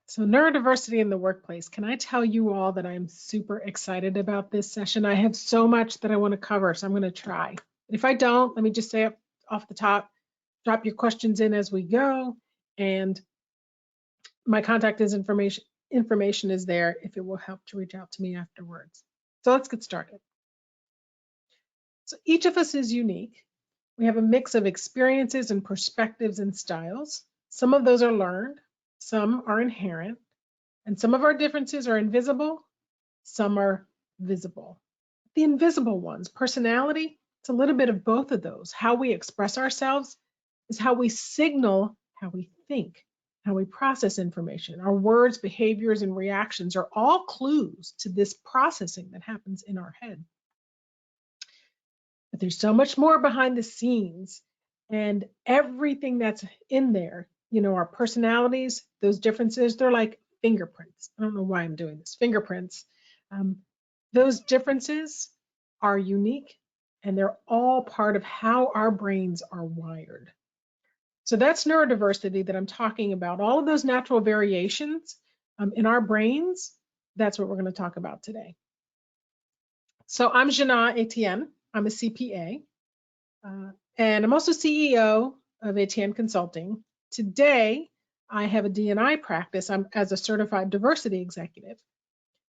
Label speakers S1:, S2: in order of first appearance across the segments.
S1: So neurodiversity in the workplace. Can I tell you all that I'm super excited about this session? I have so much that I want to cover, so I'm going to try. If I don't, let me just say up off the top, drop your questions in as we go, and my contact information is there if it will help to reach out to me afterwards. So let's get started. So each of us is unique. We have a mix of experiences and perspectives and styles. Some of those are learned, some are inherent, and some of our differences are invisible, some are visible. The invisible ones, personality, it's a little bit of both of those. How we express ourselves is how we signal how we think, how we process information. Our words, behaviors, and reactions are all clues to this processing that happens in our head. But there's so much more behind the scenes, and everything that's in there, our personalities, those differences, they're like fingerprints. I don't know why I'm doing this. Fingerprints. Those differences are unique, and they're all part of how our brains are wired. So that's neurodiversity that I'm talking about. All of those natural variations in our brains, that's what we're going to talk about today. So I'm Jana Etienne. I'm a CPA, and I'm also CEO of Etienne Consulting. Today, I have a D&I practice. I'm as a certified diversity executive.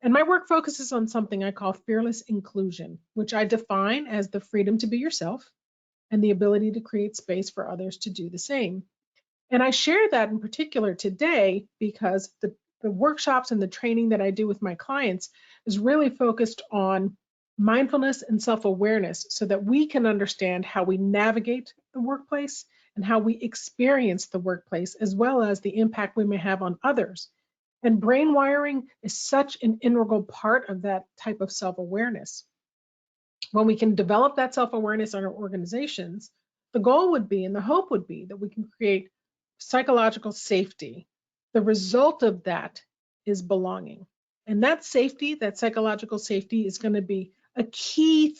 S1: And my work focuses on something I call fearless inclusion, which I define as the freedom to be yourself and the ability to create space for others to do the same. And I share that in particular today because the workshops and the training that I do with my clients is really focused on mindfulness and self-awareness so that we can understand how we navigate the workplace and how we experience the workplace, as well as the impact we may have on others. And brain wiring is such an integral part of that type of self-awareness. When we can develop that self-awareness in our organizations, the goal would be and the hope would be that we can create psychological safety. The result of that is belonging. And that safety, that psychological safety, is going to be a key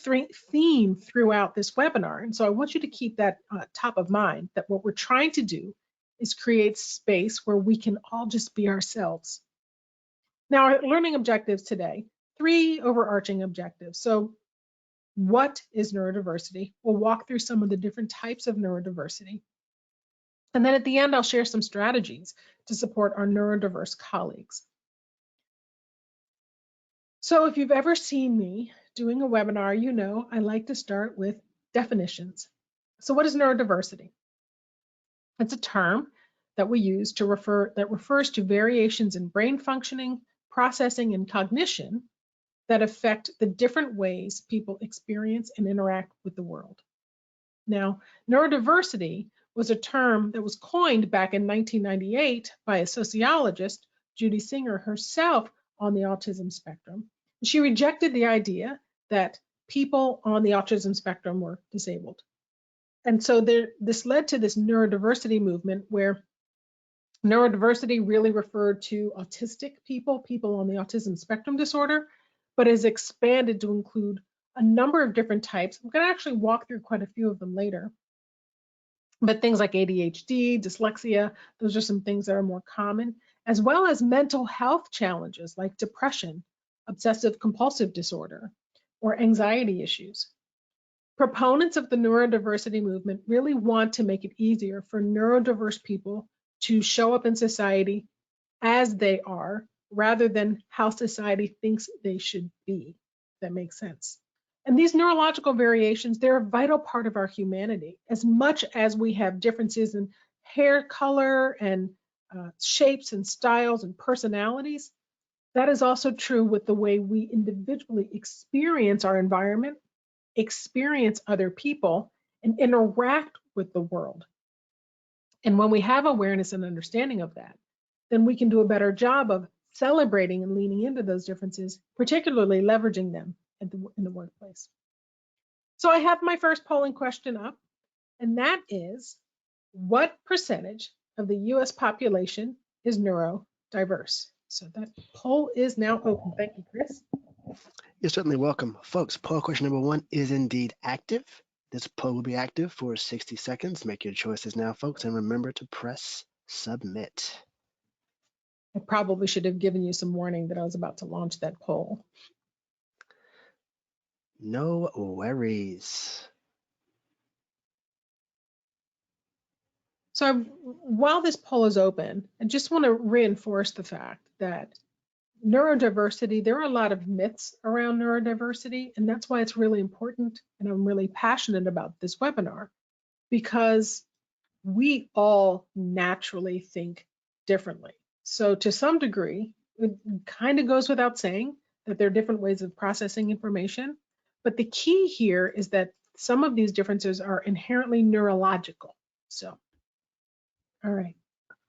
S1: theme throughout this webinar. And so I want you to keep that top of mind, that what we're trying to do is create space where we can all just be ourselves. Now, our learning objectives today, 3 overarching objectives. So what is neurodiversity? We'll walk through some of the different types of neurodiversity. And then at the end, I'll share some strategies to support our neurodiverse colleagues. So if you've ever seen me doing a webinar, you know I like to start with definitions. So what is neurodiversity? It's a term that we use that refers to variations in brain functioning, processing, and cognition that affect the different ways people experience and interact with the world. Now, neurodiversity was a term that was coined back in 1998 by a sociologist, Judy Singer, herself on the autism spectrum. She rejected the idea that people on the autism spectrum were disabled. And so this led to this neurodiversity movement where neurodiversity really referred to autistic people on the autism spectrum disorder, but is expanded to include a number of different types. I'm going to actually walk through quite a few of them later. But things like ADHD, dyslexia, those are some things that are more common, as well as mental health challenges like depression, obsessive compulsive disorder, or anxiety issues. Proponents of the neurodiversity movement really want to make it easier for neurodiverse people to show up in society as they are, rather than how society thinks they should be. That makes sense. And these neurological variations, they're a vital part of our humanity. As much as we have differences in hair color and shapes and styles and personalities, that is also true with the way we individually experience our environment, experience other people, and interact with the world. And when we have awareness and understanding of that, then we can do a better job of celebrating and leaning into those differences, particularly leveraging them in the workplace. So I have my first polling question up, and that is, what percentage of the US population is neurodiverse? So that poll is now open. Thank you, Chris.
S2: You're certainly welcome. Folks, poll question number 1 is indeed active. This poll will be active for 60 seconds. Make your choices now, folks, and remember to press submit.
S1: I probably should have given you some warning that I was about to launch that poll.
S2: No worries.
S1: So while this poll is open, I just want to reinforce the fact that neurodiversity, there are a lot of myths around neurodiversity, and that's why it's really important. And I'm really passionate about this webinar because we all naturally think differently. So to some degree, it kind of goes without saying that there are different ways of processing information. But the key here is that some of these differences are inherently neurological. So, all right.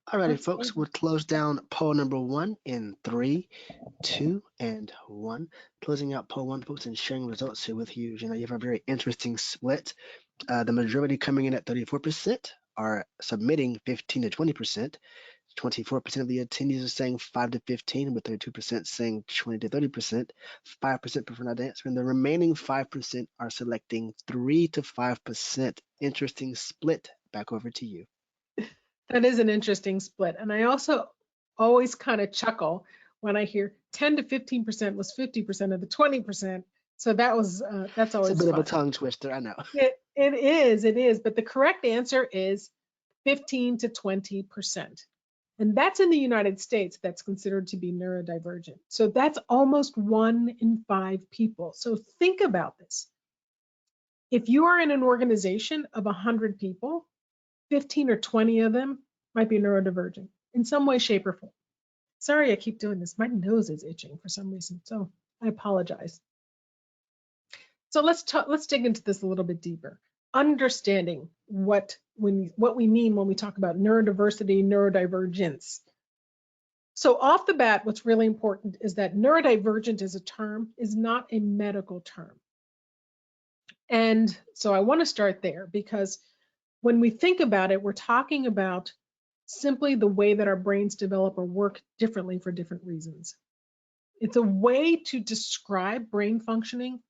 S2: Alrighty, folks, we'll close down poll number 1 in 3, 2, and 1. Closing out poll 1, folks, and sharing results here with you. You know, you have a very interesting split. The majority coming in at 34% are submitting 15 to 20%. 24% of the attendees are saying 5 to 15, with 32% saying 20 to 30%. 5% prefer not to answer, and the remaining 5% are selecting 3 to 5%. Interesting split. Back over to you.
S1: That is an interesting split. And I also always kind of chuckle when I hear 10 to 15% was 50% of the 20%. So that's always
S2: It's a bit
S1: fun.
S2: of a tongue twister, I know.
S1: It is. But the correct answer is 15 to 20%. And that's in the United States, that's considered to be neurodivergent. So that's almost 1 in 5 people. So think about this. If you are in an organization of 100 people, 15 or 20 of them might be neurodivergent in some way, shape, or form. Sorry, I keep doing this. My nose is itching for some reason, so I apologize. So let's dig into this a little bit deeper. Understanding what we mean when we talk about neurodiversity, neurodivergence. So off the bat, what's really important is that neurodivergent as a term is not a medical term. And so I want to start there because when we think about it, we're talking about simply the way that our brains develop or work differently for different reasons. It's a way to describe brain functioning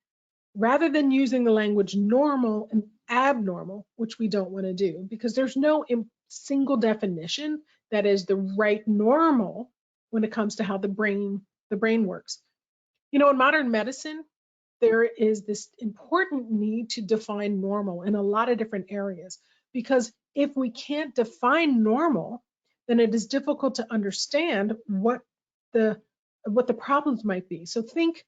S1: rather than using the language normal and abnormal, which we don't want to do because there's no single definition that is the right normal when it comes to how the brain works. You know, in modern medicine, there is this important need to define normal in a lot of different areas, because if we can't define normal, then it is difficult to understand what the problems might be. So think,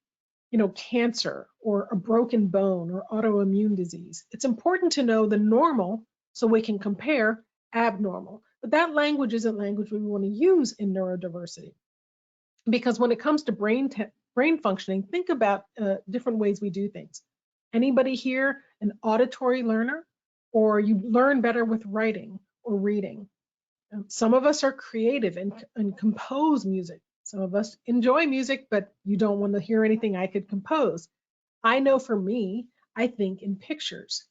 S1: you know, cancer or a broken bone or autoimmune disease. It's important to know the normal so we can compare abnormal. But that language isn't language we want to use in neurodiversity. Because when it comes to brain functioning, think about different ways we do things. Anybody here an auditory learner, or you learn better with writing or reading? Some of us are creative and compose music. Some of us enjoy music, but you don't want to hear anything I could compose. I know for me, I think in pictures.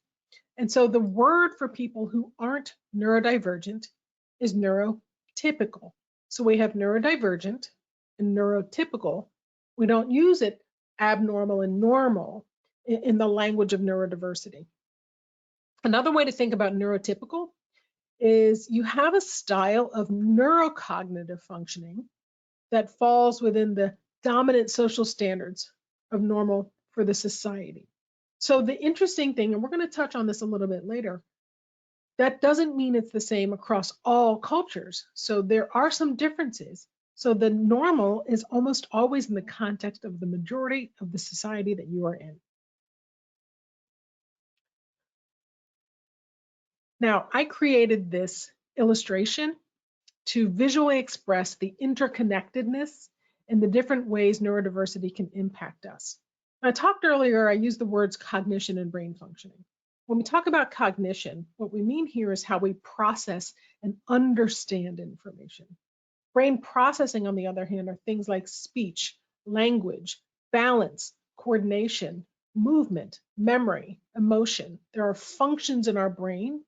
S1: And so the word for people who aren't neurodivergent is neurotypical. So we have neurodivergent and neurotypical. We don't use it abnormal and normal in the language of neurodiversity. Another way to think about neurotypical is you have a style of neurocognitive functioning that falls within the dominant social standards of normal for the society. So the interesting thing, and we're going to touch on this a little bit later, that doesn't mean it's the same across all cultures. So there are some differences. So the normal is almost always in the context of the majority of the society that you are in. Now, I created this illustration to visually express the interconnectedness and the different ways neurodiversity can impact us. I talked earlier, I used the words cognition and brain functioning. When we talk about cognition, what we mean here is how we process and understand information. Brain processing, on the other hand, are things like speech, language, balance, coordination, movement, memory, emotion. There are functions in our brain,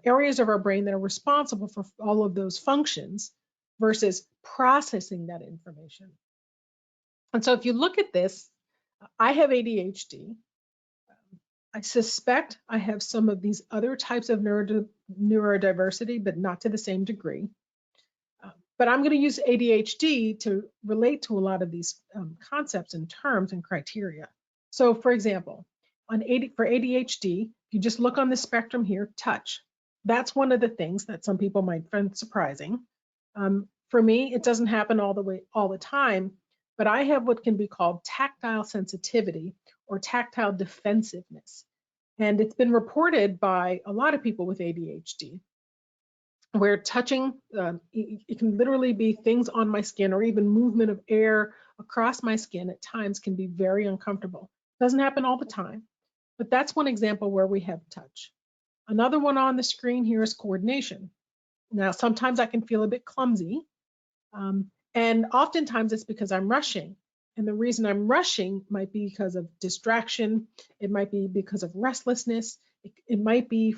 S1: areas of our brain that are responsible for all of those functions versus processing that information. And so if you look at this, I have ADHD. I suspect I have some of these other types of neurodiversity, but not to the same degree. But I'm going to use ADHD to relate to a lot of these concepts and terms and criteria. So for example, for ADHD, if you just look on the spectrum here, touch. That's one of the things that some people might find surprising. For me, it doesn't happen all the time, but I have what can be called tactile sensitivity or tactile defensiveness. And it's been reported by a lot of people with ADHD, where touching, it can literally be things on my skin or even movement of air across my skin at times can be very uncomfortable. Doesn't happen all the time, but that's one example where we have touch. Another one on the screen here is coordination. Now, sometimes I can feel a bit clumsy, and oftentimes it's because I'm rushing. And the reason I'm rushing might be because of distraction. It might be because of restlessness. It might be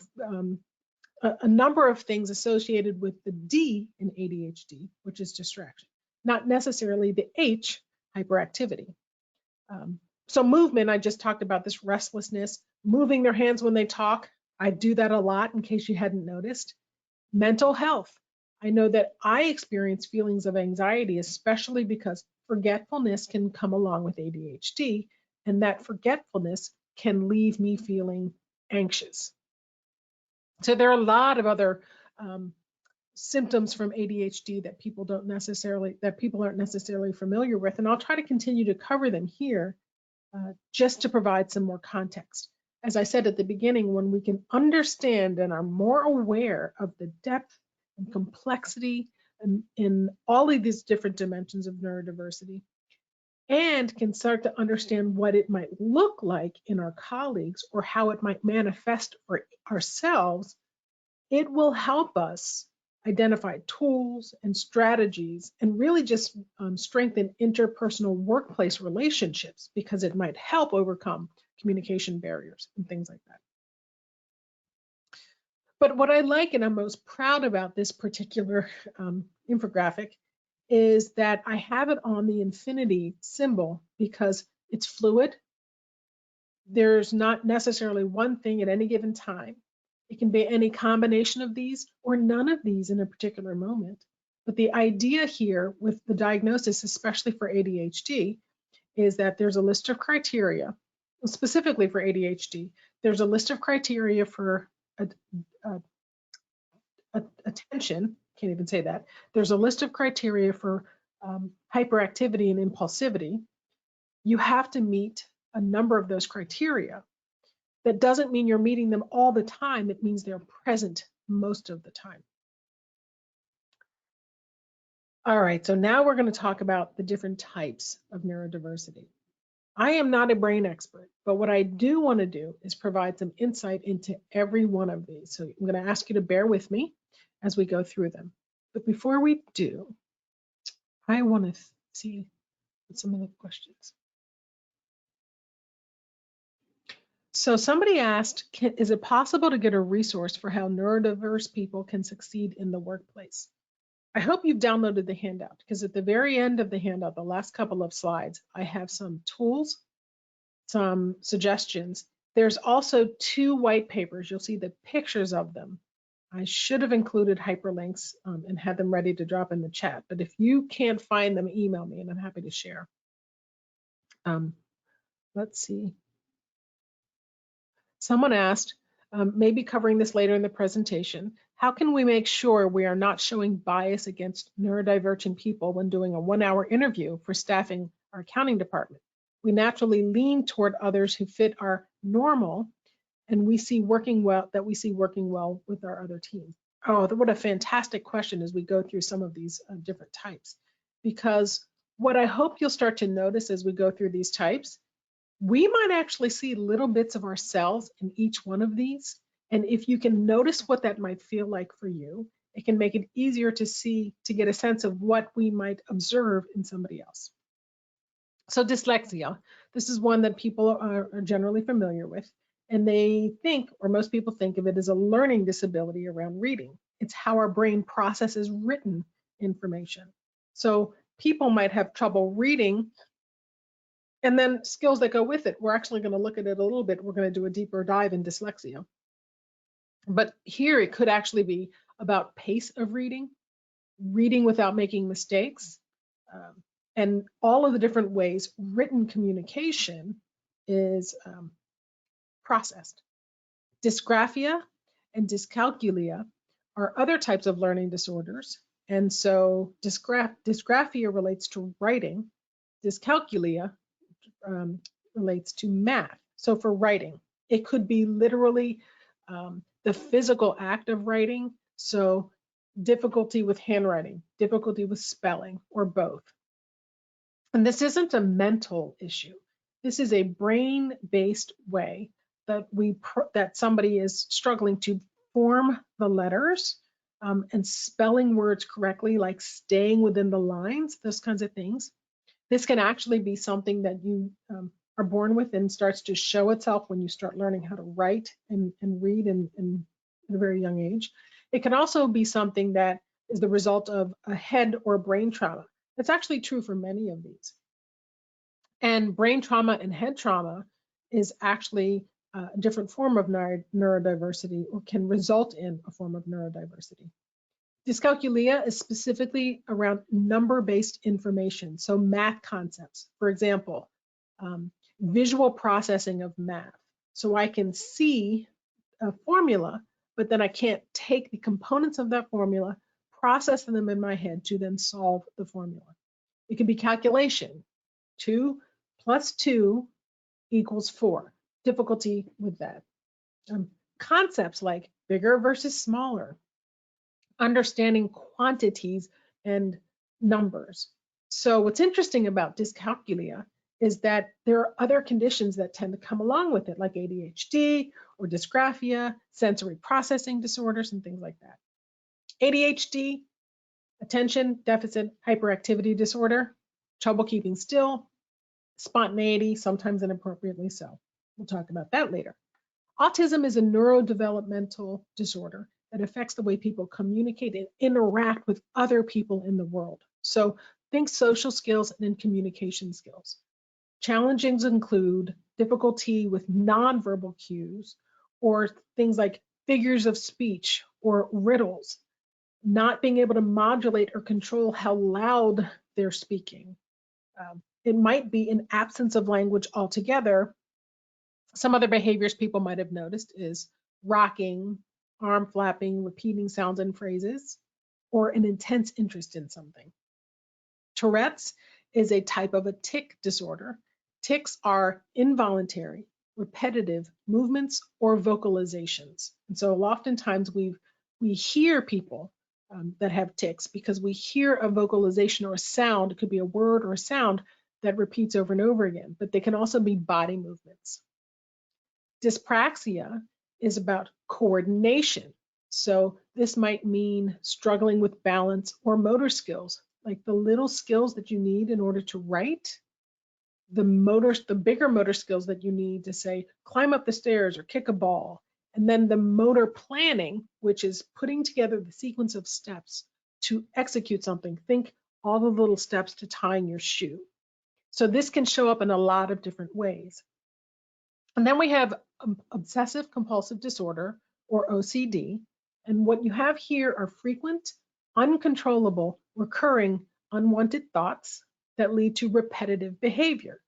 S1: a number of things associated with the D in ADHD, which is distraction, not necessarily the H, hyperactivity. So movement, I just talked about this restlessness, moving their hands when they talk. I do that a lot in case you hadn't noticed. Mental health. I know that I experience feelings of anxiety, especially because forgetfulness can come along with ADHD, and that forgetfulness can leave me feeling anxious. So there are a lot of other symptoms from ADHD that people aren't necessarily familiar with, and I'll try to continue to cover them here just to provide some more context. As I said at the beginning, when we can understand and are more aware of the depth and complexity in all of these different dimensions of neurodiversity, and can start to understand what it might look like in our colleagues or how it might manifest for ourselves, it will help us identify tools and strategies and really just strengthen interpersonal workplace relationships, because it might help overcome communication barriers and things like that. But what I like and I'm most proud about this particular infographic is that I have it on the infinity symbol because it's fluid. There's not necessarily one thing at any given time. It can be any combination of these or none of these in a particular moment. But the idea here with the diagnosis, especially for ADHD, is that there's a list of criteria, specifically for ADHD. There's a list of criteria for attention, can't even say that. There's a list of criteria for hyperactivity and impulsivity. You have to meet a number of those criteria. That doesn't mean you're meeting them all the time. It means they're present most of the time. All right, so now we're going to talk about the different types of neurodiversity. I am not a brain expert, but what I do want to do is provide some insight into every one of these. So I'm going to ask you to bear with me as we go through them. But before we do, I want to see some of the questions. So somebody asked, is it possible to get a resource for how neurodiverse people can succeed in the workplace? I hope you've downloaded the handout, because at the very end of the handout, the last couple of slides, I have some tools, some suggestions. There's also 2 white papers. You'll see the pictures of them. I should have included hyperlinks and had them ready to drop in the chat, but if you can't find them, email me and I'm happy to share. Let's see. Someone asked, maybe covering this later in the presentation, how can we make sure we are not showing bias against neurodivergent people when doing a 1-hour interview for staffing our accounting department? We naturally lean toward others who fit our normal and we see working well with our other teams. Oh, what a fantastic question as we go through some of these different types. Because what I hope you'll start to notice as we go through these types, we might actually see little bits of ourselves in each one of these. And if you can notice what that might feel like for you, it can make it easier to get a sense of what we might observe in somebody else. So dyslexia, this is one that people are generally familiar with. And they think, or most people think of it as a learning disability around reading. It's how our brain processes written information. So people might have trouble reading, and then skills that go with it. We're actually going to look at it a little bit. We're going to do a deeper dive in dyslexia. But here it could actually be about pace of reading. reading without making mistakes, and all of the different ways written communication is processed. Dysgraphia and dyscalculia are other types of learning disorders. And so dysgraphia relates to writing, dyscalculia relates to math. So for writing, it could be literally the physical act of writing. So difficulty with handwriting, difficulty with spelling, or both. And this isn't a mental issue. This is a brain-based way that that somebody is struggling to form the letters and spelling words correctly, like staying within the lines, those kinds of things. This can actually be something that you are born with and starts to show itself when you start learning how to write and read at a very young age. It can also be something that is the result of a head or brain trauma. That's actually true for many of these. And brain trauma and head trauma is actually a different form of neurodiversity, or can result in a form of neurodiversity. Dyscalculia is specifically around number-based information, so math concepts. For example, visual processing of math. So I can see a formula, but then I can't take the components of that formula, process them in my head to then solve the formula. It can be calculation. 2 plus 2 equals 4. Difficulty with that. Concepts like bigger versus smaller, understanding quantities and numbers. So what's interesting about dyscalculia is that there are other conditions that tend to come along with it, like ADHD or dysgraphia, sensory processing disorders, and things like that. ADHD, attention deficit hyperactivity disorder, trouble keeping still, spontaneity, sometimes inappropriately so. We'll talk about that later. Autism is a neurodevelopmental disorder that affects the way people communicate and interact with other people in the world. So think social skills and communication skills. Challenges include difficulty with nonverbal cues, or things like figures of speech or riddles, not being able to modulate or control how loud they're speaking. It might be an absence of language altogether. Some other behaviors people might have noticed is rocking, arm flapping, repeating sounds and phrases, or an intense interest in something. Tourette's is a type of a tic disorder. Tics are involuntary, repetitive movements or vocalizations. And so oftentimes we hear people that have tics because we hear a vocalization or a sound. It could be a word or a sound that repeats over and over again, but they can also be body movements. Dyspraxia is about coordination. So this might mean struggling with balance or motor skills, like the little skills that you need in order to write, the bigger motor skills that you need to, say, climb up the stairs or kick a ball, and then the motor planning, which is putting together the sequence of steps to execute something. Think all the little steps to tying your shoe. So this can show up in a lot of different ways. And then we have obsessive compulsive disorder, or OCD. And what you have here are frequent, uncontrollable, recurring, unwanted thoughts that lead to repetitive behavior.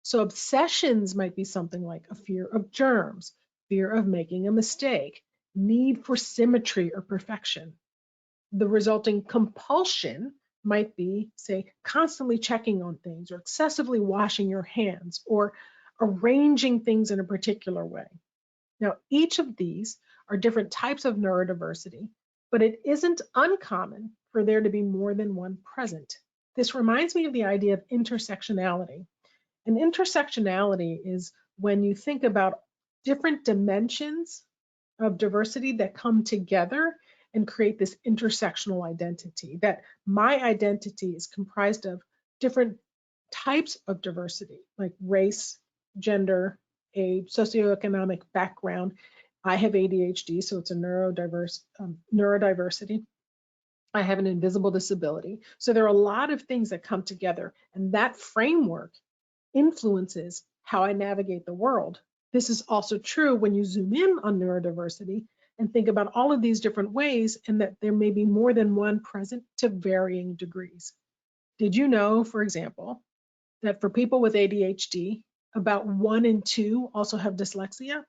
S1: So obsessions might be something like a fear of germs, fear of making a mistake, need for symmetry or perfection. The resulting compulsion might be, say, constantly checking on things, or excessively washing your hands, or arranging things in a particular way. Now, each of these are different types of neurodiversity, but it isn't uncommon for there to be more than one present. This reminds me of the idea of intersectionality. And intersectionality is when you think about different dimensions of diversity that come together and create this intersectional identity, that my identity is comprised of different types of diversity, like race, gender, age, socioeconomic background. I have ADHD, so it's a neurodiversity. I have an invisible disability. So there are a lot of things that come together, and that framework influences how I navigate the world. This is also true when you zoom in on neurodiversity, and think about all of these different ways, and that there may be more than one present to varying degrees. Did you know, for example, that for people with ADHD, about 1 in 2 also have dyslexia?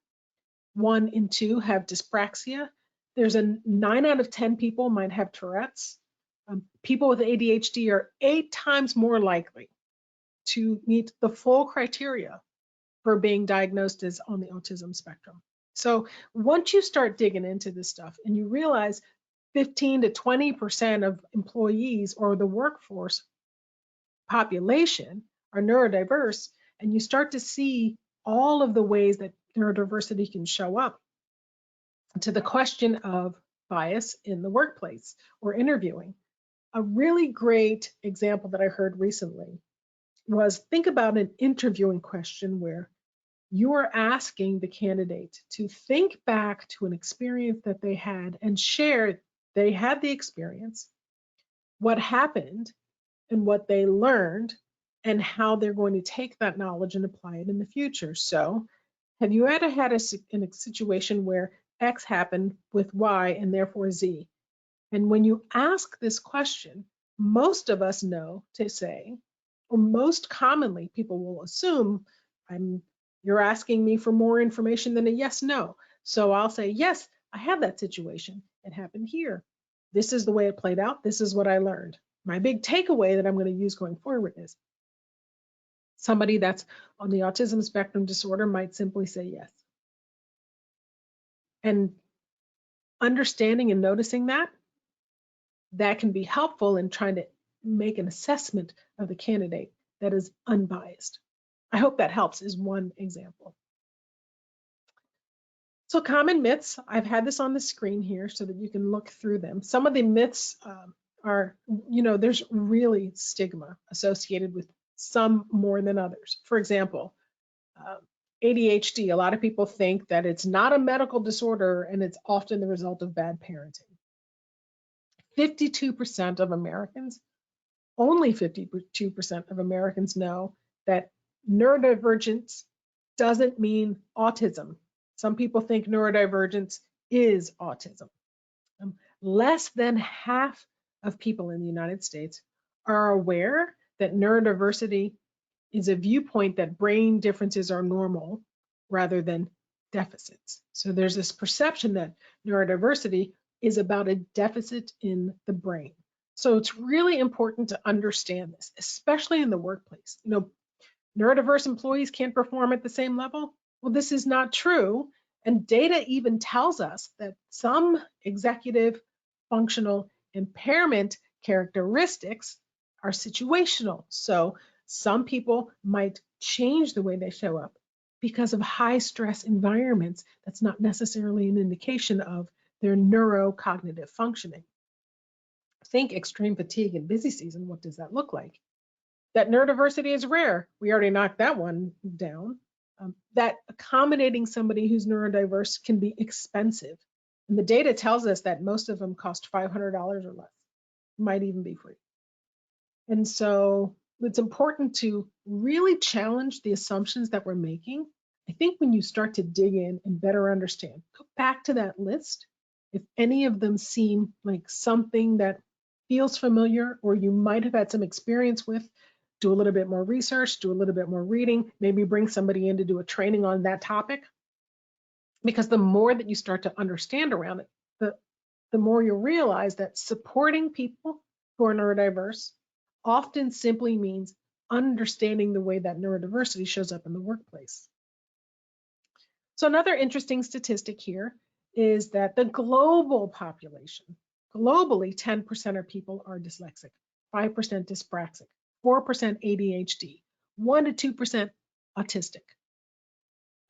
S1: 1 in 2 have dyspraxia. There's a 9 out of 10 people might have Tourette's. People with ADHD are 8 times more likely to meet the full criteria for being diagnosed as on the autism spectrum. So once you start digging into this stuff and you realize 15 to 20% of employees or the workforce population are neurodiverse, and you start to see all of the ways that neurodiversity can show up, to the question of bias in the workplace or interviewing. A really great example that I heard recently was, think about an interviewing question where you are asking the candidate to think back to an experience that they had and share they had the experience, what happened, and what they learned, and how they're going to take that knowledge and apply it in the future. So, have you ever had a situation where X happened with Y and therefore Z? And when you ask this question, most of us know to say, or most commonly, people will assume, you're asking me for more information than a yes, no. So I'll say, yes, I had that situation. It happened here. This is the way it played out. This is what I learned. My big takeaway that I'm going to use going forward is, somebody that's on the autism spectrum disorder might simply say yes. And understanding and noticing that can be helpful in trying to make an assessment of the candidate that is unbiased. I hope that helps, is one example. So common myths, I've had this on the screen here so that you can look through them. Some of the myths are, there's really stigma associated with some more than others. For example, ADHD, a lot of people think that it's not a medical disorder and it's often the result of bad parenting. 52% of Americans, only 52% of Americans know that neurodivergence doesn't mean autism. Some people think neurodivergence is autism. Less than half of people in the United States are aware that neurodiversity is a viewpoint that brain differences are normal rather than deficits. So there's this perception that neurodiversity is about a deficit in the brain. So it's really important to understand this, especially in the workplace. Neurodiverse employees can't perform at the same level. Well, this is not true. And data even tells us that some executive functional impairment characteristics are situational. So some people might change the way they show up because of high stress environments. That's not necessarily an indication of their neurocognitive functioning. Think extreme fatigue in busy season. What does that look like? That neurodiversity is rare. We already knocked that one down. That accommodating somebody who's neurodiverse can be expensive. And the data tells us that most of them cost $500 or less, might even be free. And so it's important to really challenge the assumptions that we're making. I think when you start to dig in and better understand, go back to that list. If any of them seem like something that feels familiar or you might have had some experience with, do a little bit more research, do a little bit more reading, maybe bring somebody in to do a training on that topic. Because the more that you start to understand around it, the more you'll realize that supporting people who are neurodiverse often simply means understanding the way that neurodiversity shows up in the workplace. So another interesting statistic here is that the global population, globally 10% of people are dyslexic, 5% dyspraxic, 4% ADHD, 1 to 2% autistic.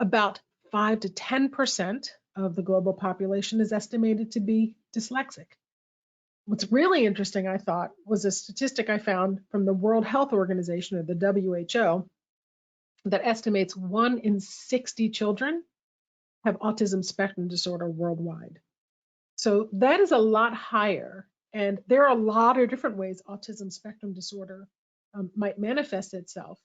S1: About 5 to 10% of the global population is estimated to be dyslexic. What's really interesting, I thought, was a statistic I found from the World Health Organization, or the WHO, that estimates 1 in 60 children have autism spectrum disorder worldwide. So that is a lot higher. And there are a lot of different ways autism spectrum disorder might manifest itself.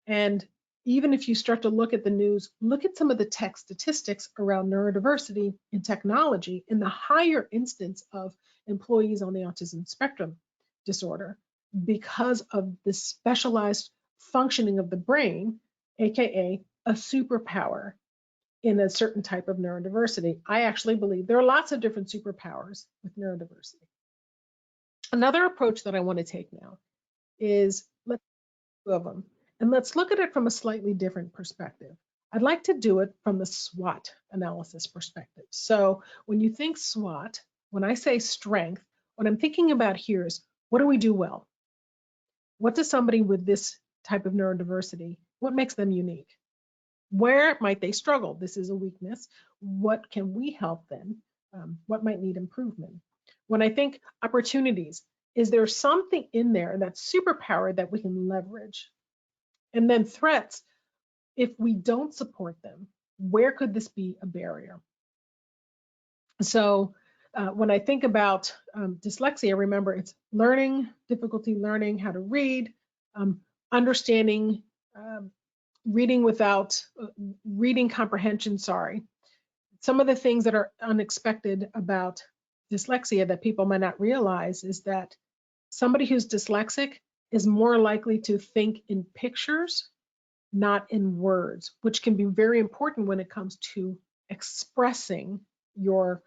S1: And even if you start to look at the news, look at some of the tech statistics around neurodiversity in technology in the higher instance of employees on the autism spectrum disorder because of the specialized functioning of the brain, aka a superpower in a certain type of neurodiversity. I actually believe there are lots of different superpowers with neurodiversity. Another approach that I want to take now is let's do two of them, and let's look at it from a slightly different perspective. I'd like to do it from the SWOT analysis perspective. So when you think SWOT, when I say strength, what I'm thinking about here is what do we do well? What does somebody with this type of neurodiversity, what makes them unique? Where might they struggle? This is a weakness. What can we help them? What might need improvement? When I think opportunities, is there something in there that's superpower that we can leverage? And then threats, if we don't support them, where could this be a barrier? So when I think about dyslexia, remember it's learning, difficulty learning how to read, understanding reading without reading comprehension, sorry. Some of the things that are unexpected about dyslexia that people might not realize is that somebody who's dyslexic is more likely to think in pictures, not in words, which can be very important when it comes to expressing your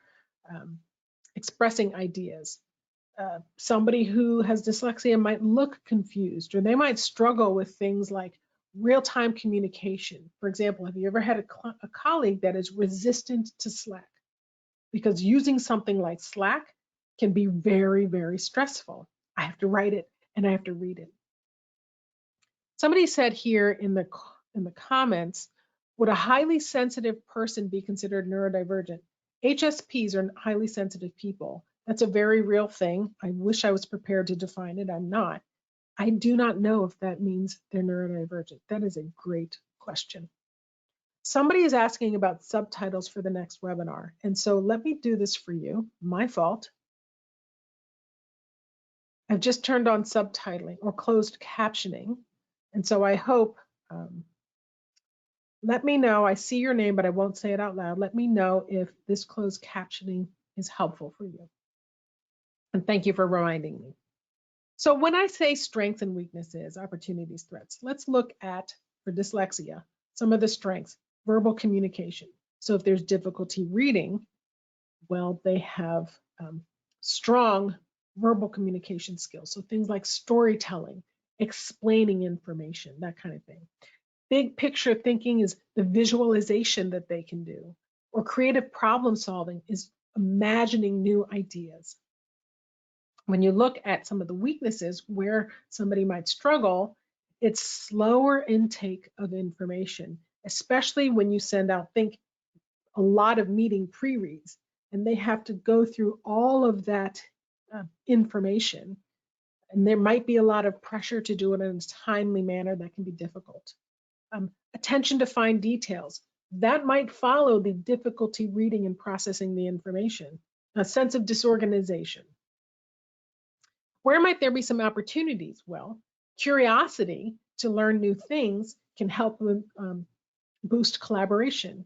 S1: expressing ideas. Somebody who has dyslexia might look confused, or they might struggle with things like real-time communication. For example, have you ever had a colleague that is resistant to Slack? Because using something like Slack can be very, very stressful. I have to write it and I have to read it. Somebody said here in the comments, would a highly sensitive person be considered neurodivergent? HSPs are highly sensitive people. That's a very real thing. I wish I was prepared to define it. I'm not. I do not know if that means they're neurodivergent. That is a great question. Somebody is asking about subtitles for the next webinar. And so let me do this for you. My fault. I've just turned on subtitling or closed captioning. And so I hope, let me know, I see your name, but I won't say it out loud. Let me know if this closed captioning is helpful for you. And thank you for reminding me. So when I say strengths and weaknesses, opportunities, threats, let's look at, for dyslexia, some of the strengths. Verbal communication. So if there's difficulty reading, well, they have strong verbal communication skills. So things like storytelling, explaining information, that kind of thing. Big picture thinking is the visualization that they can do, or creative problem solving is imagining new ideas. When you look at some of the weaknesses where somebody might struggle, it's slower intake of information, especially when you send out, think a lot of meeting pre-reads, and they have to go through all of that information. And there might be a lot of pressure to do it in a timely manner that can be difficult. Attention to fine details, that might follow the difficulty reading and processing the information. A sense of disorganization. Where might there be some opportunities? Well, curiosity to learn new things can help boost collaboration.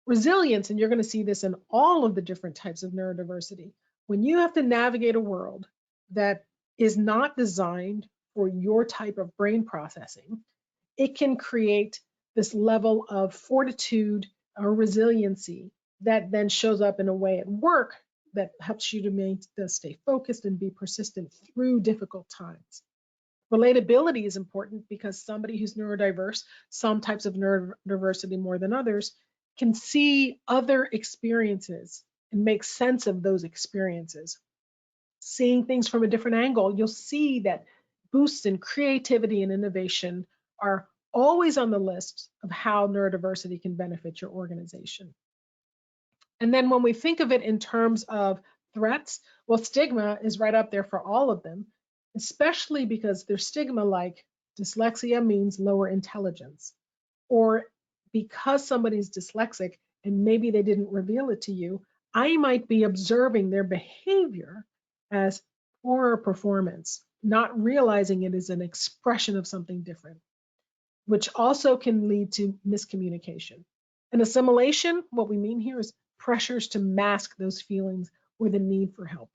S1: Resilience, and you're going to see this in all of the different types of neurodiversity. When you have to navigate a world that is not designed for your type of brain processing, it can create this level of fortitude or resiliency that then shows up in a way at work that helps you to stay focused and be persistent through difficult times. Relatability is important because somebody who's neurodiverse, some types of neurodiversity more than others, can see other experiences and make sense of those experiences. Seeing things from a different angle, you'll see that boosts in creativity and innovation are always on the list of how neurodiversity can benefit your organization. And then when we think of it in terms of threats, well, stigma is right up there for all of them, especially because there's stigma like dyslexia means lower intelligence, or because somebody's dyslexic and maybe they didn't reveal it to you, I might be observing their behavior as poorer performance, not realizing it is an expression of something different. which also can lead to miscommunication. And assimilation, what we mean here is pressures to mask those feelings or the need for help.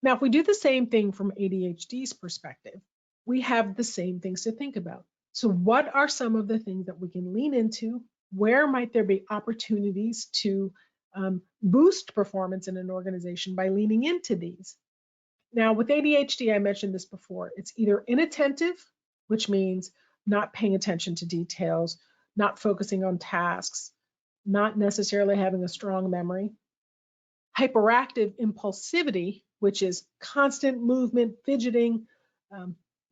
S1: Now, if we do the same thing from ADHD's perspective, we have the same things to think about. So what are some of the things that we can lean into? Where might there be opportunities to boost performance in an organization by leaning into these? Now, with ADHD, I mentioned this before, it's either inattentive, which means not paying attention to details, not focusing on tasks, not necessarily having a strong memory. Hyperactive impulsivity, which is constant movement, fidgeting,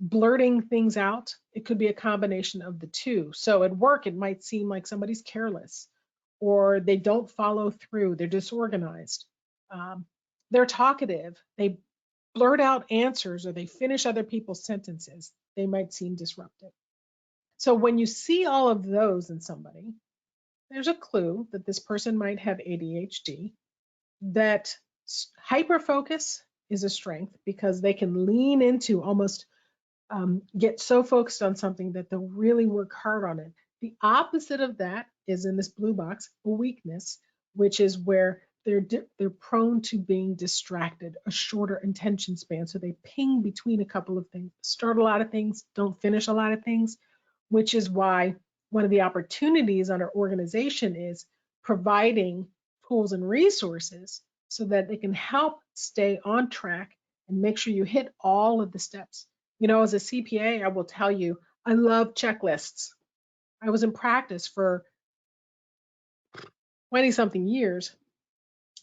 S1: blurting things out. It could be a combination of the two. So at work, it might seem like somebody's careless or they don't follow through, they're disorganized. They're talkative, they blurt out answers or they finish other people's sentences. They might seem disruptive. So when you see all of those in somebody, there's a clue that this person might have ADHD, that hyperfocus is a strength because they can lean into almost get so focused on something that they'll really work hard on it. The opposite of that is in this blue box, a weakness, which is where they're prone to being distracted, a shorter attention span. So they ping between a couple of things, start a lot of things, don't finish a lot of things, which is why one of the opportunities on our organization is providing tools and resources so that they can help stay on track and make sure you hit all of the steps. You know, as a CPA, I will tell you, I love checklists. I was in practice for 20-something years,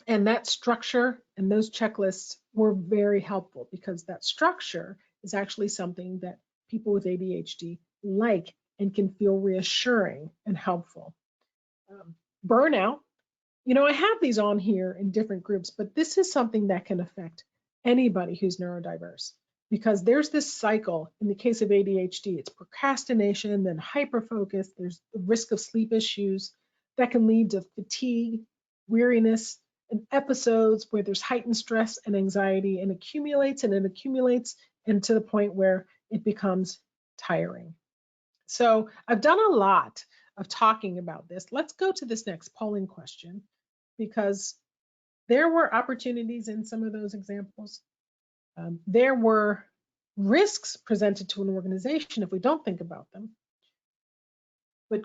S1: and that structure and those checklists were very helpful because that structure is actually something that people with ADHD like and can feel reassuring and helpful. Burnout, you know, I have these on here in different groups, but this is something that can affect anybody who's neurodiverse because there's this cycle. In the case of ADHD, it's procrastination, then hyperfocus, there's the risk of sleep issues that can lead to fatigue, weariness, and episodes where there's heightened stress and anxiety and accumulates and to the point where it becomes tiring. So I've done a lot of talking about this. Let's go to this next polling question because there were opportunities in some of those examples. There were risks presented to an organization if we don't think about them. But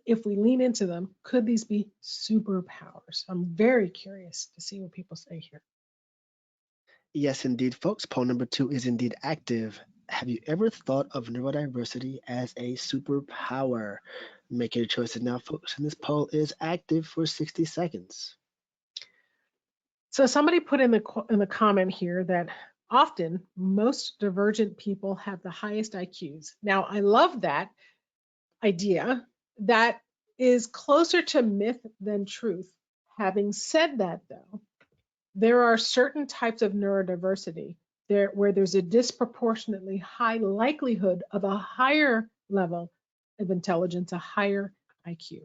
S1: if we lean into them, could these be superpowers? I'm very curious to see what people say here.
S2: Yes, indeed, folks. Poll number 2 is indeed active. Have you ever thought of neurodiversity as a superpower? Make your choices now, folks, and this poll is active for 60 seconds.
S1: So somebody put in the comment here that often most divergent people have the highest IQs. Now, I love that idea. That is closer to myth than truth. Having said that, though, there are certain types of neurodiversity where there's a disproportionately high likelihood of a higher level of intelligence, a higher IQ.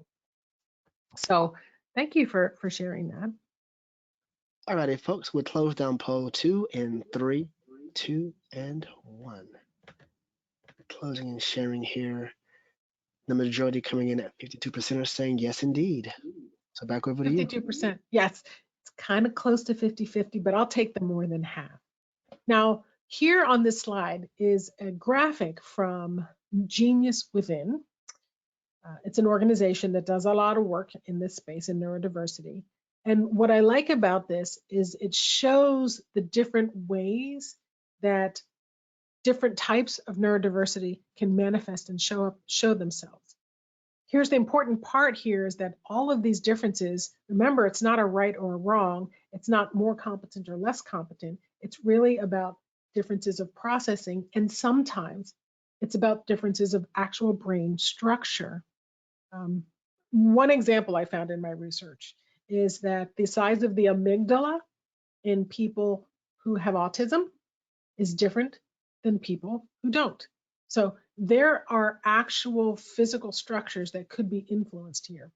S1: So thank you for sharing that.
S2: Alrighty, folks, we'll close down poll 2 in 3, 2, and 1. Closing and sharing here. The majority coming in at 52% are saying yes, indeed. So back over to you.
S1: 52%. Yes, it's kind of close to 50-50, but I'll take the more than half. Now, here on this slide is a graphic from Genius Within. It's an organization that does a lot of work in this space in neurodiversity. And what I like about this is it shows the different ways that different types of neurodiversity can manifest and show themselves. Here's the important part here is that all of these differences, remember, it's not a right or a wrong. It's not more competent or less competent. It's really about differences of processing. And sometimes it's about differences of actual brain structure. One example I found in my research is that the size of the amygdala in people who have autism is different than people who don't. So there are actual physical structures that could be influenced here.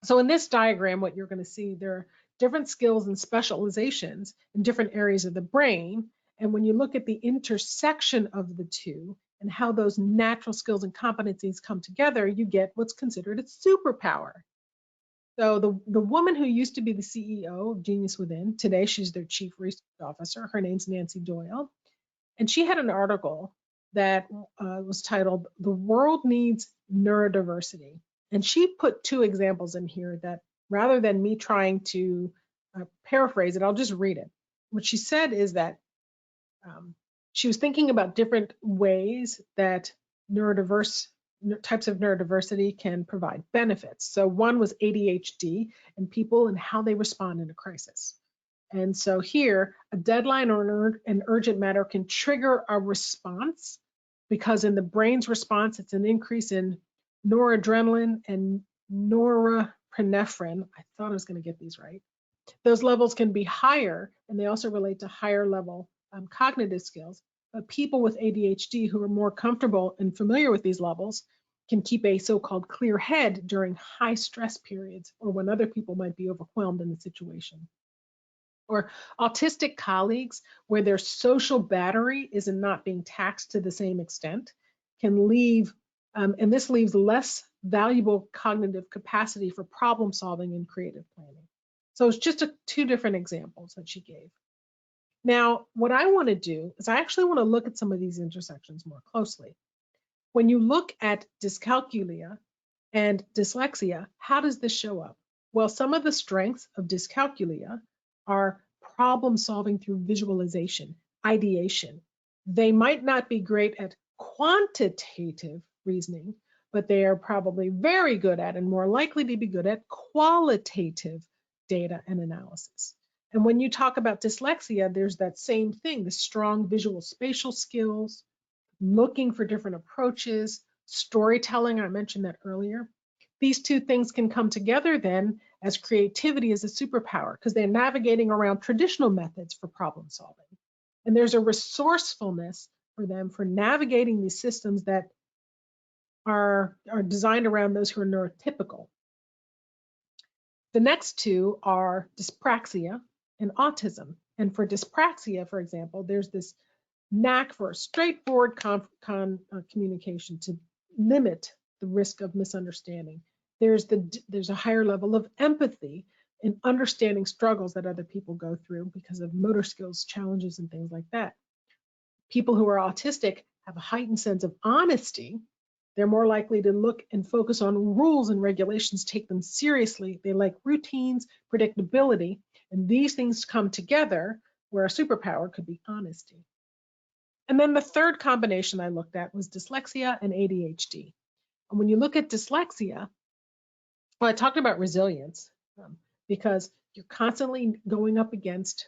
S1: So in this diagram, what you're going to see, there are different skills and specializations in different areas of the brain. And when you look at the intersection of the two, and how those natural skills and competencies come together, you get what's considered a superpower. So the woman who used to be the CEO of Genius Within, today she's their chief research officer. Her name's Nancy Doyle. And she had an article that was titled, "The World Needs Neurodiversity." And she put two examples in here that, rather than me trying to paraphrase it, I'll just read it. What she said is that she was thinking about different ways that types of neurodiversity can provide benefits. So one was ADHD and people and how they respond in a crisis. And so here, a deadline or an urgent matter can trigger a response, because in the brain's response, it's an increase in noradrenaline and norepinephrine. I thought I was going to get these right. Those levels can be higher, and they also relate to higher level cognitive skills. But people with ADHD who are more comfortable and familiar with these levels can keep a so-called clear head during high stress periods, or when other people might be overwhelmed in the situation. Or autistic colleagues, where their social battery is not being taxed to the same extent, can leave, and this leaves less valuable cognitive capacity for problem solving and creative planning. So it's just two different examples that she gave. Now, what I want to do is I actually want to look at some of these intersections more closely. When you look at dyscalculia and dyslexia, how does this show up? Well, some of the strengths of dyscalculia are problem solving through visualization, ideation. They might not be great at quantitative reasoning, but they are probably very good at, and more likely to be good at, qualitative data and analysis. And when you talk about dyslexia, there's that same thing, the strong visual spatial skills, looking for different approaches, storytelling, I mentioned that earlier. These two things can come together then as creativity is a superpower, because they're navigating around traditional methods for problem solving. And there's a resourcefulness for them for navigating these systems that are designed around those who are neurotypical. The next two are dyspraxia and autism. And for dyspraxia, for example, there's this knack for straightforward communication to limit the risk of misunderstanding. There's a higher level of empathy in understanding struggles that other people go through because of motor skills challenges and things like that. People who are autistic have a heightened sense of honesty. They're more likely to look and focus on rules and regulations, take them seriously. They like routines, predictability, and these things come together where a superpower could be honesty. And then the third combination I looked at was dyslexia and ADHD. And when you look at dyslexia, well, I talked about resilience because you're constantly going up against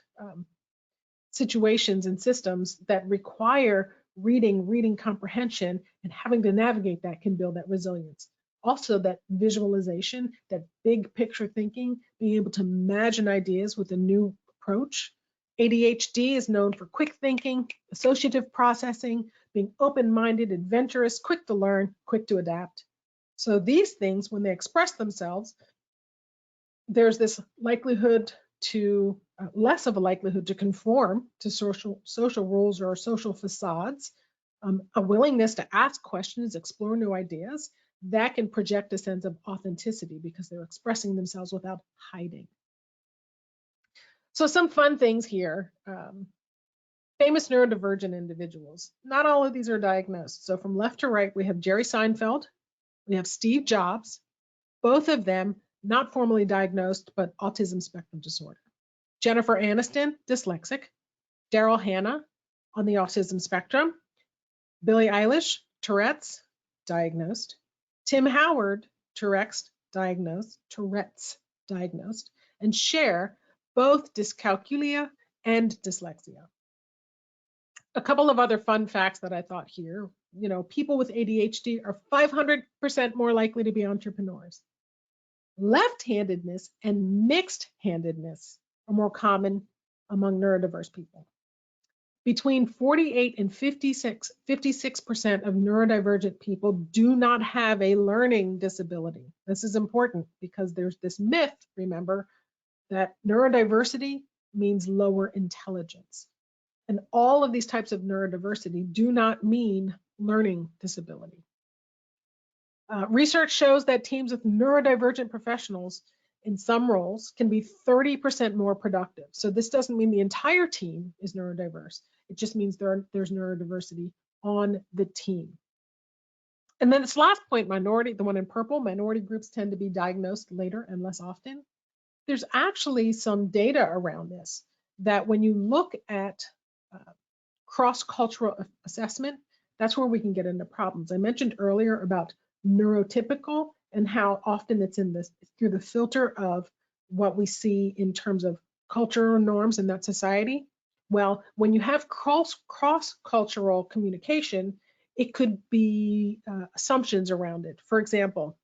S1: situations and systems that require reading comprehension, and having to navigate that can build that resilience. Also, that visualization, that big picture thinking, being able to imagine ideas with a new approach. ADHD is known for quick thinking, associative processing, being open-minded, adventurous, quick to learn, quick to adapt. So these things, when they express themselves, there's this likelihood to, less of a likelihood to conform to social rules or social facades, a willingness to ask questions, explore new ideas, that can project a sense of authenticity because they're expressing themselves without hiding. So some fun things here. Famous neurodivergent individuals. Not all of these are diagnosed. So from left to right, we have Jerry Seinfeld, we have Steve Jobs, both of them not formally diagnosed, but autism spectrum disorder. Jennifer Aniston, dyslexic. Daryl Hannah on the autism spectrum. Billie Eilish, Tourette's, diagnosed. Tim Howard, Tourette's, diagnosed. And Cher, both dyscalculia and dyslexia. A couple of other fun facts that I thought here, people with ADHD are 500% more likely to be entrepreneurs. Left-handedness and mixed-handedness are more common among neurodiverse people. Between 48 and 56% of neurodivergent people do not have a learning disability. This is important because there's this myth, remember, that neurodiversity means lower intelligence. And all of these types of neurodiversity do not mean learning disability. Research shows that teams with neurodivergent professionals in some roles can be 30% more productive. So this doesn't mean the entire team is neurodiverse. It just means there's neurodiversity on the team. And then this last point, minority, the one in purple, minority groups tend to be diagnosed later and less often. There's actually some data around this, that when you look at cross-cultural assessment, that's where we can get into problems. I mentioned earlier about neurotypical and how often it's in this through the filter of what we see in terms of cultural norms in that society. Well, when you have cross-cultural communication, it could be assumptions around it. For example,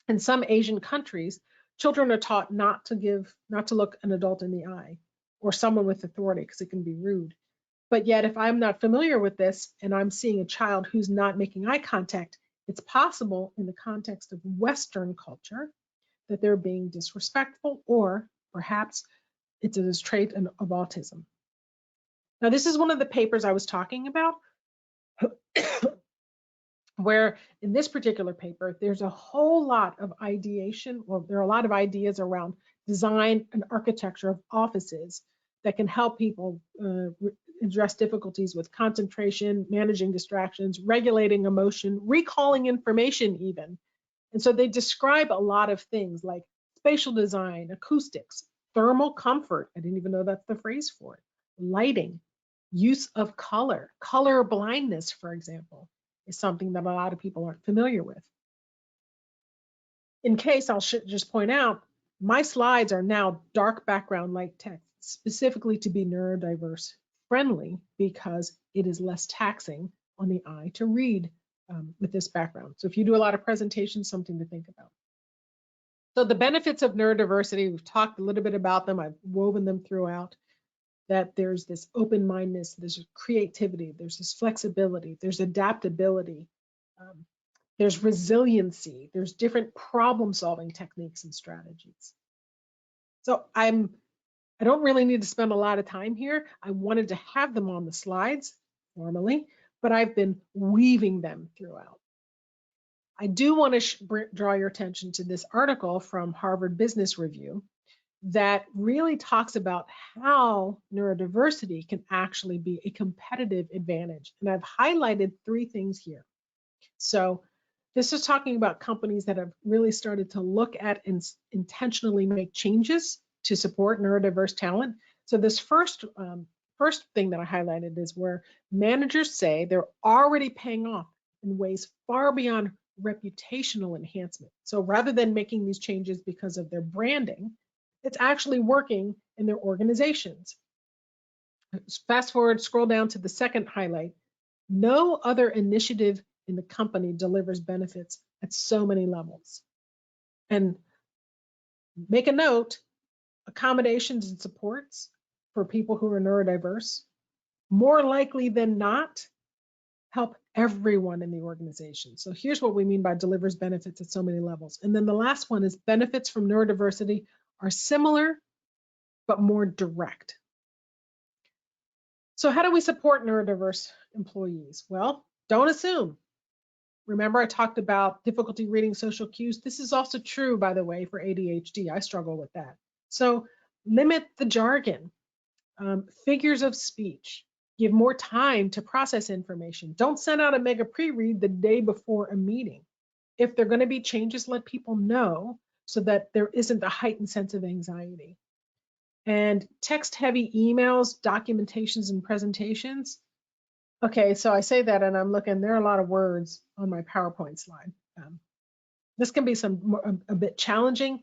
S1: in some Asian countries, children are taught not to look an adult in the eye or someone with authority because it can be rude. But yet, if I'm not familiar with this and I'm seeing a child who's not making eye contact, it's possible in the context of Western culture that they're being disrespectful, or perhaps it's a trait of autism. Now, this is one of the papers I was talking about, where in this particular paper, there's a whole lot of ideation. Well, there are a lot of ideas around design and architecture of offices that can help people address difficulties with concentration, managing distractions, regulating emotion, recalling information even. And so they describe a lot of things like spatial design, acoustics, thermal comfort. I didn't even know that's the phrase for it. Lighting, use of color, color blindness, for example, is something that a lot of people aren't familiar with. In case, I'll just point out, my slides are now dark background light text, specifically to be neurodiverse friendly, because it is less taxing on the eye to read with this background. So if you do a lot of presentations, something to think about. So the benefits of neurodiversity, we've talked a little bit about them. I've woven them throughout, that there's this open-mindedness, there's creativity, there's this flexibility, there's adaptability, there's resiliency, there's different problem-solving techniques and strategies. So I don't really need to spend a lot of time here. I wanted to have them on the slides formally, but I've been weaving them throughout. I do want to draw your attention to this article from Harvard Business Review that really talks about how neurodiversity can actually be a competitive advantage. And I've highlighted 3 things here. So this is talking about companies that have really started to look at and intentionally make changes to support neurodiverse talent. So this first thing that I highlighted is where managers say they're already paying off in ways far beyond reputational enhancement. So rather than making these changes because of their branding, it's actually working in their organizations. Fast forward, scroll down to the second highlight. No other initiative in the company delivers benefits at so many levels. And make a note, accommodations and supports for people who are neurodiverse, more likely than not, help everyone in the organization. So here's what we mean by delivers benefits at so many levels. And then the last one is benefits from neurodiversity are similar, but more direct. So how do we support neurodiverse employees? Well, don't assume. Remember, I talked about difficulty reading social cues. This is also true, by the way, for ADHD. I struggle with that. So limit the jargon, figures of speech, give more time to process information. Don't send out a mega pre-read the day before a meeting. If there are going to be changes, let people know so that there isn't a heightened sense of anxiety. And text-heavy emails, documentations, and presentations. Okay, so I say that and I'm looking, there are a lot of words on my PowerPoint slide. This can be a bit challenging,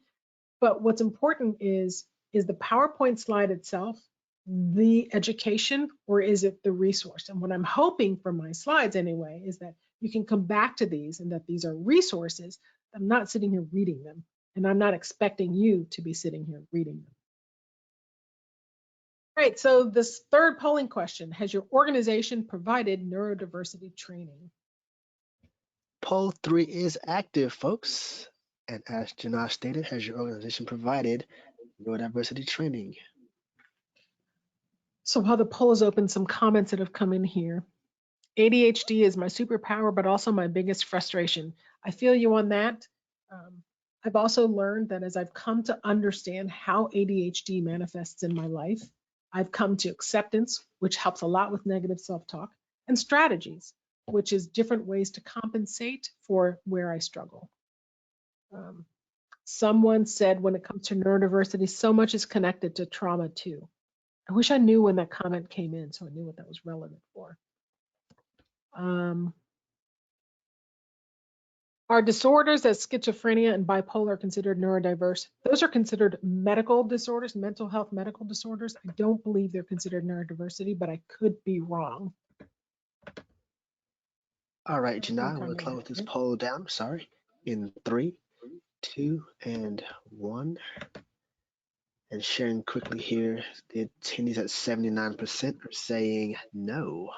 S1: but what's important is the PowerPoint slide itself the education, or is it the resource? And what I'm hoping from my slides anyway is that you can come back to these and that these are resources. I'm not sitting here reading them, and I'm not expecting you to be sitting here reading them. All right, so this third polling question, has your organization provided neurodiversity training?
S2: Poll 3 is active, folks. And as Janah stated, has your organization provided neurodiversity training?
S1: So while the poll is open, some comments that have come in here. ADHD is my superpower, but also my biggest frustration. I feel you on that. Um, I've also learned that as I've come to understand how ADHD manifests in my life, I've come to acceptance, which helps a lot with negative self-talk, and strategies, which is different ways to compensate for where I struggle. Um, Someone said when it comes to neurodiversity, so much is connected to trauma too. I wish I knew when that comment came in so I knew what that was relevant for. Um, Are disorders as schizophrenia and bipolar considered neurodiverse? Those are considered medical disorders, mental health medical disorders. I don't believe they're considered neurodiversity, but I could be wrong.
S2: All right,
S1: I think
S2: Janai,
S1: I
S2: we'll
S1: may
S2: close
S1: have
S2: this
S1: it.
S2: poll down. Sorry. In 3, 2, and 1. And sharing quickly here, the attendees at 79% are saying no.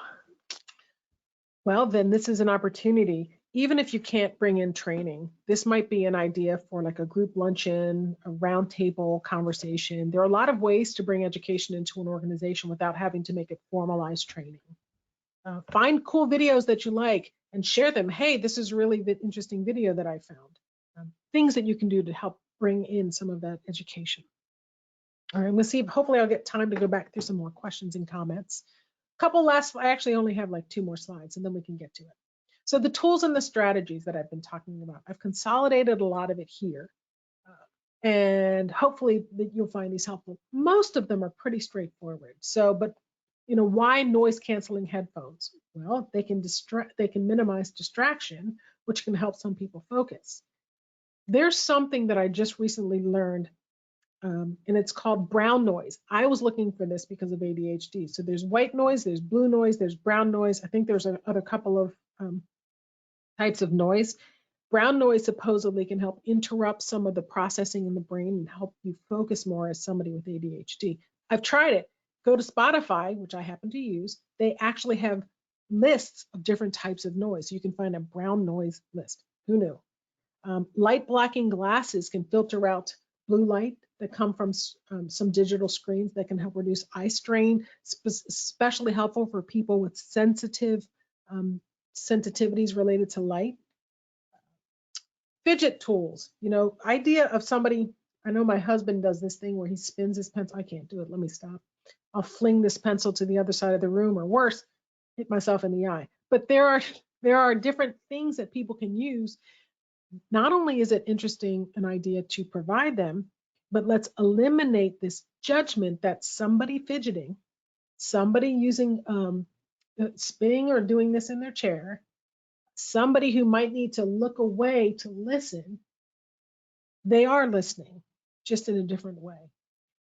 S1: Well, then this is an opportunity. Even if you can't bring in training, this might be an idea for like a group luncheon, a roundtable conversation. There are a lot of ways to bring education into an organization without having to make it formalized training. Find cool videos that you like and share them. Hey, this is really the interesting video that I found. Things that you can do to help bring in some of that education. All right, let's see. Hopefully I'll get time to go back through some more questions and comments. Couple last, I actually only have like 2 more slides and then we can get to it. So the tools and the strategies that I've been talking about, I've consolidated a lot of it here. And hopefully that you'll find these helpful. Most of them are pretty straightforward. So, but why noise canceling headphones? Well, they can minimize distraction, which can help some people focus. There's something that I just recently learned, and it's called brown noise. I was looking for this because of ADHD. So there's white noise, there's blue noise, there's brown noise. I think there's another couple of types of noise. Brown noise supposedly can help interrupt some of the processing in the brain and help you focus more as somebody with ADHD. I've tried it. Go to Spotify, which I happen to use. They actually have lists of different types of noise. You can find a brown noise list. Who knew? Light blocking glasses can filter out blue light that come from some digital screens that can help reduce eye strain, especially helpful for people with sensitivities related to light. Fidget tools, idea of somebody, I know my husband does this thing where he spins his pencil. I can't do it. Let me stop. I'll fling this pencil to the other side of the room, or worse, hit myself in the eye. But there are different things that people can use. Not only is it interesting an idea to provide them, but let's eliminate this judgment that somebody fidgeting, somebody using spinning or doing this in their chair, somebody who might need to look away to listen, they are listening, just in a different way.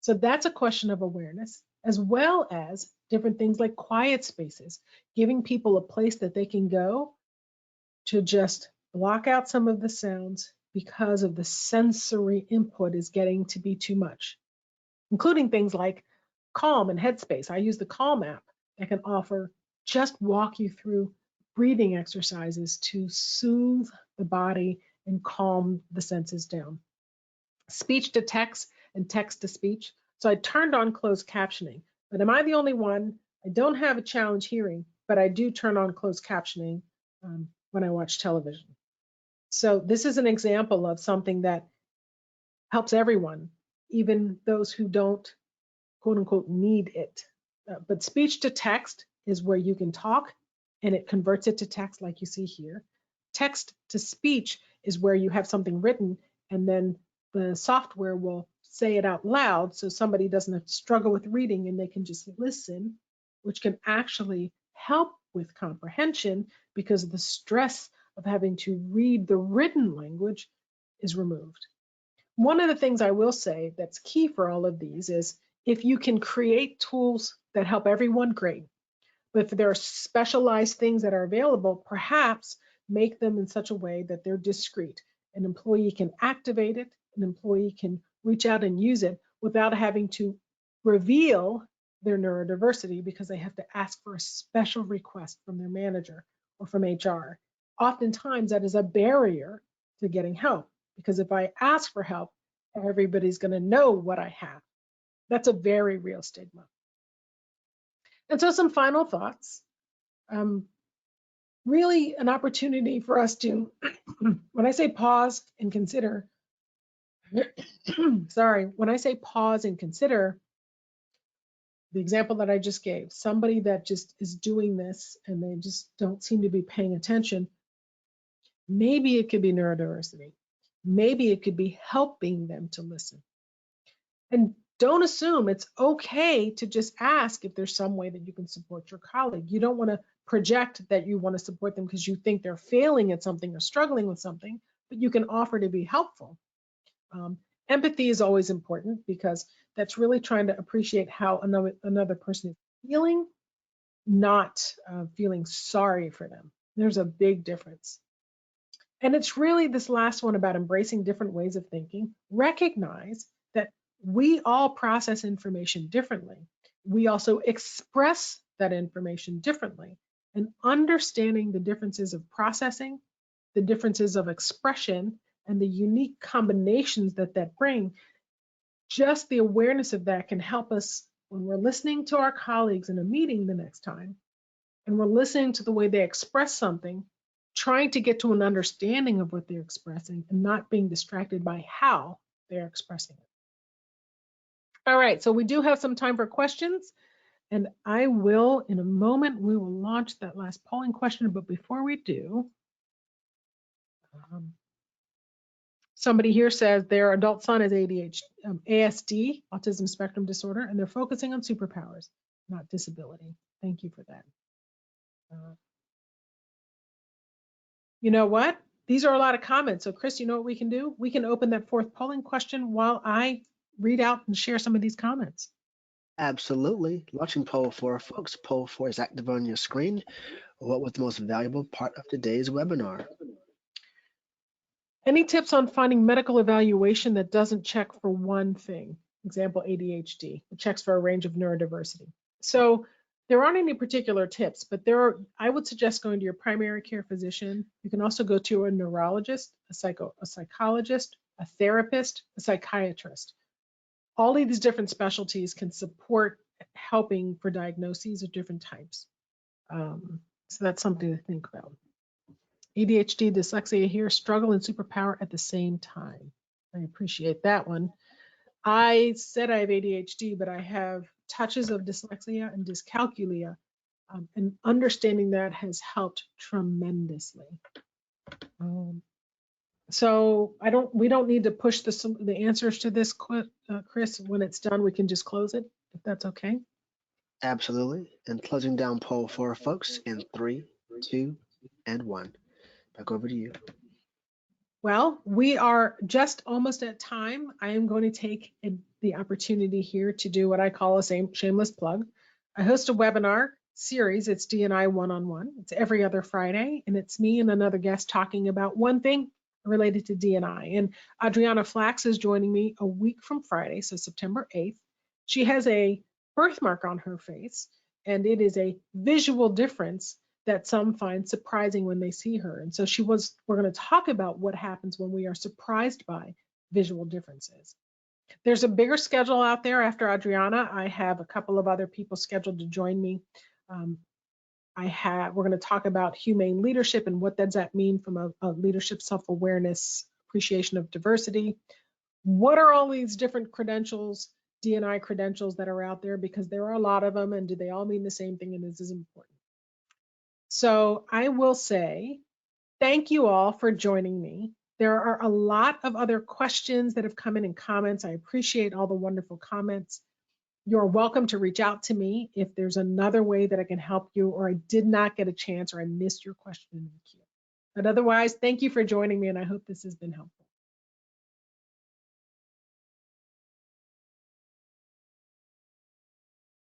S1: So that's a question of awareness, as well as different things like quiet spaces, giving people a place that they can go to just block out some of the sounds because of the sensory input is getting to be too much, including things like Calm and Headspace. I use the Calm app that can walk you through breathing exercises to soothe the body and calm the senses down. Speech to text and text to speech. So I turned on closed captioning. But am I the only one? I don't have a challenge hearing, but I do turn on closed captioning when I watch television. So this is an example of something that helps everyone, even those who don't, quote unquote, need it. But speech to text is where you can talk and it converts it to text like you see here. Text to speech is where you have something written and then the software will say it out loud so somebody doesn't have to struggle with reading and they can just listen, which can actually help with comprehension because the stress of having to read the written language is removed. One of the things I will say that's key for all of these is if you can create tools that help everyone, great. But if there are specialized things that are available, perhaps make them in such a way that they're discrete. An employee can activate it, an employee can reach out and use it without having to reveal their neurodiversity because they have to ask for a special request from their manager or from HR. Oftentimes that is a barrier to getting help because if I ask for help, everybody's going to know what I have. That's a very real stigma. And so some final thoughts. really an opportunity for us to, when I say pause and consider, sorry, when I say pause and consider, the example that I just gave, somebody that just is doing this and they just don't seem to be paying attention, maybe it could be neurodiversity. Maybe it could be helping them to listen. And don't assume it's okay to just ask if there's some way that you can support your colleague. You don't want to project that you want to support them because you think they're failing at something or struggling with something, but you can offer to be helpful. Empathy is always important because that's really trying to appreciate how another person is feeling, not feeling sorry for them. There's a big difference. And it's really this last one about embracing different ways of thinking. Recognize that we all process information differently. We also express that information differently. And understanding the differences of processing, the differences of expression, and the unique combinations that bring, just the awareness of that can help us when we're listening to our colleagues in a meeting the next time, and we're listening to the way they express something, trying to get to an understanding of what they're expressing and not being distracted by how they're expressing it. All right, so we do have some time for questions, and I will, in a moment, we will launch that last polling question, but before we do, somebody here says their adult son is ASD, autism spectrum disorder, and they're focusing on superpowers, not disability. Thank you for that. You know what? These are a lot of comments. So Chris, you know what we can do? We can open that fourth polling question while I read out and share some of these comments.
S2: Absolutely. Launching poll 4, folks. Poll 4 is active on your screen. What was the most valuable part of today's webinar?
S1: Any tips on finding medical evaluation that doesn't check for one thing? Example, ADHD. It checks for a range of neurodiversity. So there aren't any particular tips, but I would suggest going to your primary care physician. You can also go to a neurologist, a psychologist, a therapist, a psychiatrist. All of these different specialties can support helping for diagnoses of different types. So that's something to think about. ADHD, dyslexia here, struggle and superpower at the same time. I appreciate that one. I said I have ADHD, but I have touches of dyslexia and dyscalculia, and understanding that has helped tremendously. So we don't need to push the answers to this, Chris. When it's done, we can just close it, if that's okay.
S2: Absolutely. And closing down poll 4, folks, in 3, 2, and 1. Back over to you.
S1: Well, we are just almost at time. I am going to take the opportunity here to do what I call a shameless plug. I host a webinar series. It's D&I one-on-one. It's every other Friday, and it's me and another guest talking about one thing related to D&I. And Adriana Flax is joining me a week from Friday, so September 8th. She has a birthmark on her face, and it is a visual difference that some find surprising when they see her. And so we're going to talk about what happens when we are surprised by visual differences. There's a bigger schedule out there after Adriana. I have a couple of other people scheduled to join me. We're going to talk about humane leadership and what does that mean from a leadership self-awareness, appreciation of diversity. What are all these different credentials, D&I credentials that are out there? Because there are a lot of them, and do they all mean the same thing? And this is important. So I will say thank you all for joining me. There are a lot of other questions that have come in comments. I appreciate all the wonderful comments. You're welcome to reach out to me if there's another way that I can help you, or I did not get a chance, or I missed your question in the queue. But otherwise, thank you for joining me, and I hope this has been helpful.